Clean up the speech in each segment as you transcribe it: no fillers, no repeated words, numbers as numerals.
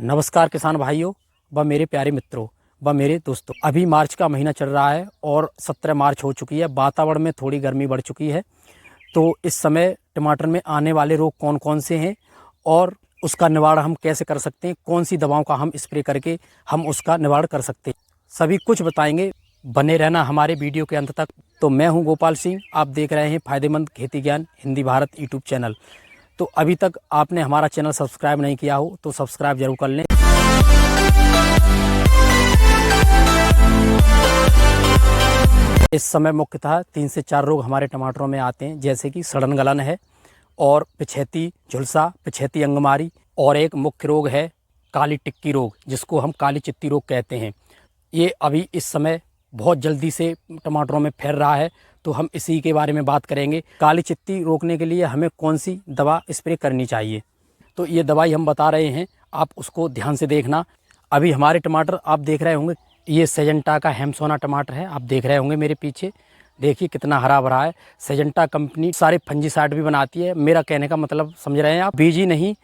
नमस्कार किसान भाइयों व मेरे प्यारे मित्रों व मेरे दोस्तों। अभी मार्च का महीना चल रहा है और 17 मार्च हो चुकी है। वातावरण में थोड़ी गर्मी बढ़ चुकी है, तो इस समय टमाटर में आने वाले रोग कौन कौन से हैं और उसका निवारण हम कैसे कर सकते हैं, कौन सी दवाओं का हम स्प्रे करके हम उसका निवारण कर सकते हैं, सभी कुछ बताएंगे। बने रहना हमारे वीडियो के अंत तक। तो मैं हूं गोपाल सिंह, आप देख रहे हैं फ़ायदेमंद खेती ज्ञान हिंदी भारत यूट्यूब चैनल। तो अभी तक आपने हमारा चैनल सब्सक्राइब नहीं किया हो तो सब्सक्राइब जरूर कर लें। इस समय मुख्यतः 3 से 4 रोग हमारे टमाटरों में आते हैं, जैसे कि सड़न गलन है और पिछैती झुलसा, पिछैती अंगमारी, और एक मुख्य रोग है काली टिक्की रोग, जिसको हम काली चित्ती रोग कहते हैं। ये अभी इस समय बहुत जल्दी से टमाटरों में फैल रहा है, तो हम इसी के बारे में बात करेंगे। काली चित्ती रोकने के लिए हमें कौन सी दवा स्प्रे करनी चाहिए, तो ये दवाई हम बता रहे हैं, आप उसको ध्यान से देखना। अभी हमारे टमाटर आप देख रहे होंगे, ये सेजेंटा का हेमसोना टमाटर है, आप देख रहे होंगे मेरे पीछे। देखिए कितना हरा भरा है। सेजेंटा कंपनी सारे फंजीसाइड भी बनाती है। मेरा कहने का मतलब समझ रहे हैं आप, बीजी नहीं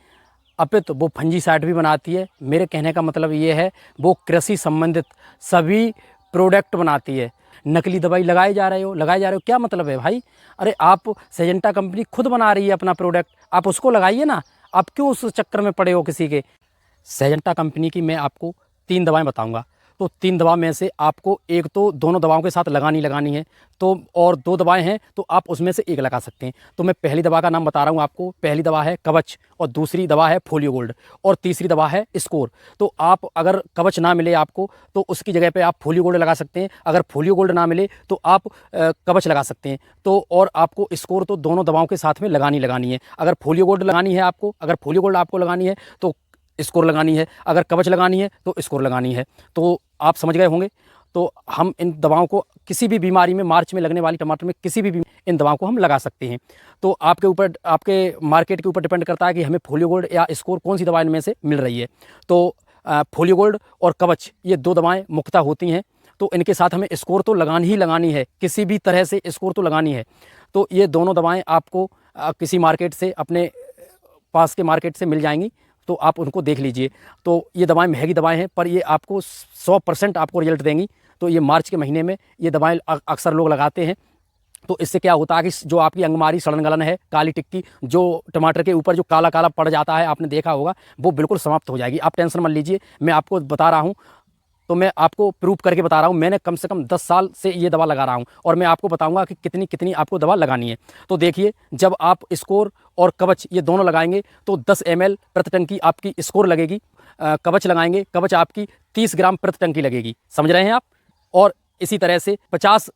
अपितु वो फंजीसाइड भी बनाती है। मेरे कहने का मतलब ये है, वो कृषि संबंधित सभी प्रोडक्ट बनाती है। नकली दवाई लगाए जा रहे हो, क्या मतलब है भाई? अरे आप सेजेंटा कंपनी खुद बना रही है अपना प्रोडक्ट, आप उसको लगाइए ना, आप क्यों उस चक्कर में पड़े हो किसी के। सेजेंटा कंपनी की मैं आपको 3 दवाएं बताऊंगा, तो 3 दवा में से आपको एक तो दोनों दवाओं के साथ लगानी है, तो और 2 दवाएं हैं तो आप उसमें से एक लगा सकते हैं। तो मैं पहली दवा का नाम बता रहा हूं आपको। पहली दवा है कवच, और दूसरी दवा है फोलियो गोल्ड, और तीसरी दवा है स्कोर। तो आप अगर कवच ना मिले आपको तो उसकी जगह पे आप फोलियो गोल्ड लगा सकते हैं। अगर फोलियो गोल्ड ना मिले तो आप कवच लगा सकते हैं। तो और आपको स्कोर तो दोनों दवाओं के साथ में लगानी है। अगर फोलियो गोल्ड लगानी है आपको, अगर फोलियो गोल्ड आपको लगानी है तो स्कोर लगानी है, अगर कवच लगानी है तो स्कोर लगानी है। तो आप समझ गए होंगे। तो हम इन दवाओं को किसी भी बीमारी में, मार्च में लगने वाली टमाटर में किसी भी इन दवाओं को हम लगा सकते हैं। तो आपके ऊपर, आपके मार्केट के ऊपर डिपेंड करता है कि हमें फोलियो गोल्ड या स्कोर कौन सी दवा इनमें से मिल रही है। तो फोलियो गोल्ड और कवच ये 2 दवाएं मुख्यतः होती हैं, तो इनके साथ हमें स्कोर तो लगानी है, किसी भी तरह से स्कोर तो लगानी है। तो ये दोनों दवाएँ आपको किसी मार्केट से, अपने पास के मार्केट से मिल जाएंगी, तो आप उनको देख लीजिए। तो ये दवाएं महंगी दवाएं हैं, पर ये आपको 100% आपको रिजल्ट देंगी। तो ये मार्च के महीने में ये दवाएं अक्सर लोग लगाते हैं। तो इससे क्या होता है कि जो आपकी अंगमारी, सड़न गलन है, काली टिक्की, जो टमाटर के ऊपर जो काला काला पड़ जाता है, आपने देखा होगा, वो बिल्कुल समाप्त हो जाएगी। आप टेंशन मत लीजिए, मैं आपको बता रहा हूँ, तो मैं आपको प्रूफ करके बता रहा हूँ। मैंने कम से कम 10 साल से ये दवा लगा रहा हूँ, और मैं आपको बताऊंगा कि कितनी कितनी आपको दवा लगानी है। तो देखिए, जब आप स्कोर और कवच ये दोनों लगाएंगे तो 10 ml प्रति टंकी आपकी स्कोर लगेगी। कवच लगाएंगे, कवच आपकी 30 ग्राम प्रति टंकी लगेगी। समझ रहे हैं आप? और इसी तरह से 50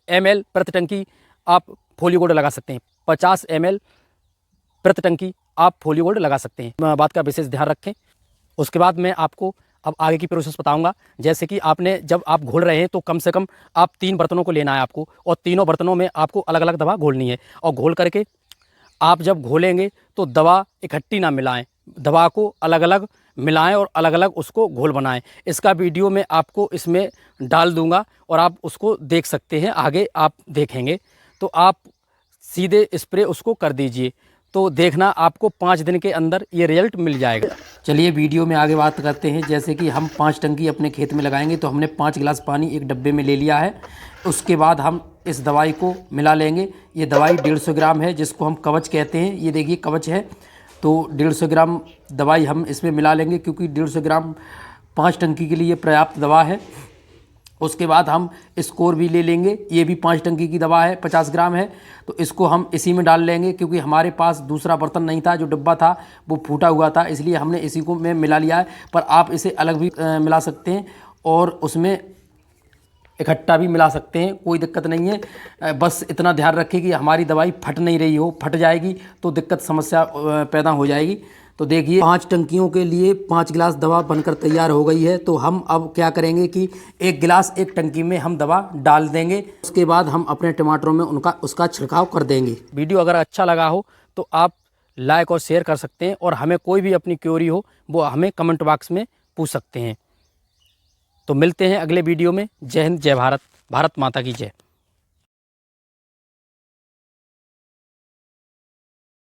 ml प्रति टंकी आप फोलियो गोल्ड लगा सकते हैं। 50 ml प्रति टंकी आप फोलियो गोल्ड लगा सकते हैं। बात का विशेष ध्यान रखें। उसके बाद मैं आपको अब आगे की प्रोसेस बताऊंगा। जैसे कि आपने, जब आप घोल रहे हैं तो कम से कम आप 3 बर्तनों को लेना है आपको, और तीनों बर्तनों में आपको अलग अलग दवा घोलनी है। और घोल करके आप जब घोलेंगे तो दवा इकट्ठी ना मिलाएं, दवा को अलग अलग मिलाएं और अलग अलग उसको घोल बनाएं। इसका वीडियो मैं आपको इसमें डाल दूंगा और आप उसको देख सकते हैं, आगे आप देखेंगे। तो आप सीधे स्प्रे उसको कर दीजिए, तो देखना आपको 5 दिन के अंदर ये रिजल्ट मिल जाएगा। चलिए वीडियो में आगे बात करते हैं। जैसे कि हम 5 टंकी अपने खेत में लगाएंगे, तो हमने 5 गिलास पानी एक डब्बे में ले लिया है। उसके बाद हम इस दवाई को मिला लेंगे। ये दवाई 150 ग्राम है, जिसको हम कवच कहते हैं। ये देखिए कवच है, तो 150 ग्राम दवाई हम इसमें मिला लेंगे, क्योंकि 150 ग्राम 5 टंकी के लिए पर्याप्त दवा है। उसके बाद हम स्कोर भी ले लेंगे, ये भी 5 टंकी की दवा है, 50 ग्राम है। तो इसको हम इसी में डाल लेंगे, क्योंकि हमारे पास दूसरा बर्तन नहीं था, जो डिब्बा था वो फूटा हुआ था, इसलिए हमने इसी को में मिला लिया है। पर आप इसे अलग भी मिला सकते हैं और उसमें इकट्ठा भी मिला सकते हैं, कोई दिक्कत नहीं है। बस इतना ध्यान रखें कि हमारी दवाई फट नहीं रही हो, फट जाएगी तो दिक्कत, समस्या पैदा हो जाएगी। तो देखिए 5 टंकियों के लिए 5 गिलास दवा बनकर तैयार हो गई है। तो हम अब क्या करेंगे कि 1 गिलास एक टंकी में हम दवा डाल देंगे। उसके बाद हम अपने टमाटरों में उसका छिड़काव कर देंगे। वीडियो अगर अच्छा लगा हो तो आप लाइक और शेयर कर सकते हैं, और हमें कोई भी अपनी क्वेरी हो वो हमें कमेंट बॉक्स में पूछ सकते हैं। तो मिलते हैं अगले वीडियो में। जय हिंद, जय भारत, भारत माता की जय।